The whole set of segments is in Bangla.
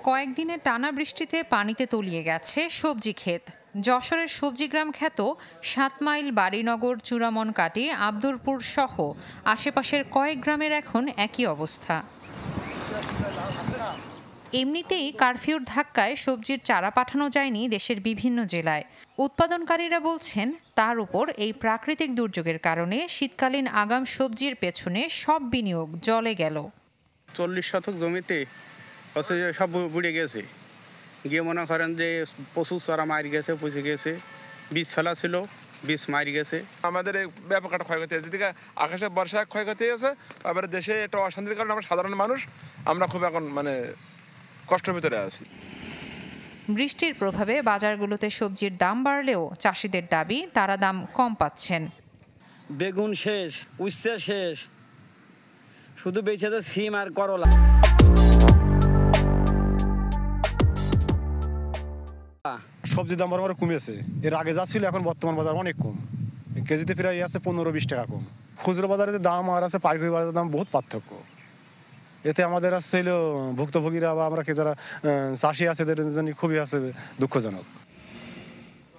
কয়েকদিনের টানা বৃষ্টিতে পানিতে তলিয়ে গেছে সবজি ক্ষেত। যশোরের সবজিগ্রাম খ্যাত ৭ মাইল বাড়িনগর চূড়ামন কাটি আব্দুরপুর সহ আশেপাশের কয়েক গ্রামের এখন একই অবস্থা। এমনিতেই কারফিউর ধাক্কায় সবজির চারা পাঠানো যায়নি দেশের বিভিন্ন জেলায়। উৎপাদনকারীরা বলছেন তার উপর এই প্রাকৃতিক দুর্যোগের কারণে শীতকালীন আগাম সবজির পেছনে সব বিনিয়োগ জলে গেল। 40 শতক জমিতে সব বুড়ে গেছে, গিয়ে মনে করেন যে প্রচুর চারা মারি গেছে, পচে গেছে, বীজ ফেলা ছিল, বীজ মারি গেছে। আমাদের এই ব্যাপক একটা ক্ষয়ক্ষতি হয়েছে, যেদিকে আকাশে বর্ষায় ক্ষয়ক্ষতি হয়েছে, তারপরে দেশে একটা অশান্তির কারণে আমরা সাধারণ মানুষ আমরা খুব এখন কষ্টের ভিতরে আছি। বৃষ্টির প্রভাবে বাজারগুলোতে সবজির দাম বাড়লেও চাষিদের দাবি তারা দাম কম পাচ্ছেন। বেগুন শেষ, উচ্ছে শেষ, শুধু বেঁচে আছে সিম আর করলা। সবজির দাম বরাবর কমেছে, এর আগে যা ছিল এখন বর্তমান বাজার অনেক কম, কেজিতে প্রায় আছে 15-20 টাকা কম। খুচরো বাজারে দাম আর আছে পাইকারি বাজারের দাম বহুত পার্থক্য। এতে আমাদের ছিল ভুক্তভোগীরা বা আমরা যারা চাষি আছে এদের জন্য খুবই দুঃখজনক।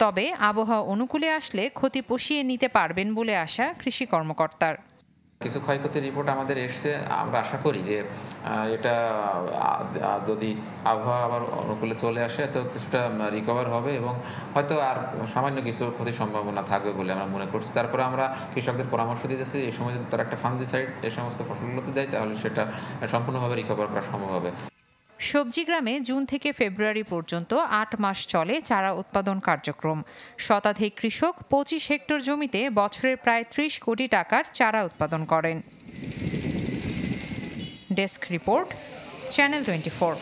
তবে আবহাওয়া অনুকূলে আসলে ক্ষতি পুষিয়ে নিতে পারবেন বলে আশা কৃষি কর্মকর্তার। কিছু ক্ষয়ক্ষতির রিপোর্ট আমাদের এসছে, আমরা আশা করি যে এটা যদি আবহাওয়া আবার অনুকূলে চলে আসে তো কিছুটা রিকভার হবে এবং হয়তো আর সামান্য কিছু ক্ষতির সম্ভাবনা থাকবে বলে আমরা মনে করছি। তারপরে আমরা কৃষকদের পরামর্শ দিতেছি এই সময় যদি তারা একটা ফাঙ্গিসাইড এই সমস্ত ফসলগুলোতে দেয় তাহলে সেটা সম্পূর্ণভাবে রিকভার করা সম্ভব হবে। সবজিগ্রামে জুন থেকে ফেব্রুয়ারি পর্যন্ত ৮ মাস চলে চারা উৎপাদন কার্যক্রম। শতাধিক কৃষক ২৫ হেক্টর জমিতে বছরে প্রায় ৩০ কোটি টাকার চারা উৎপাদন করেন। Desk report, channel 24।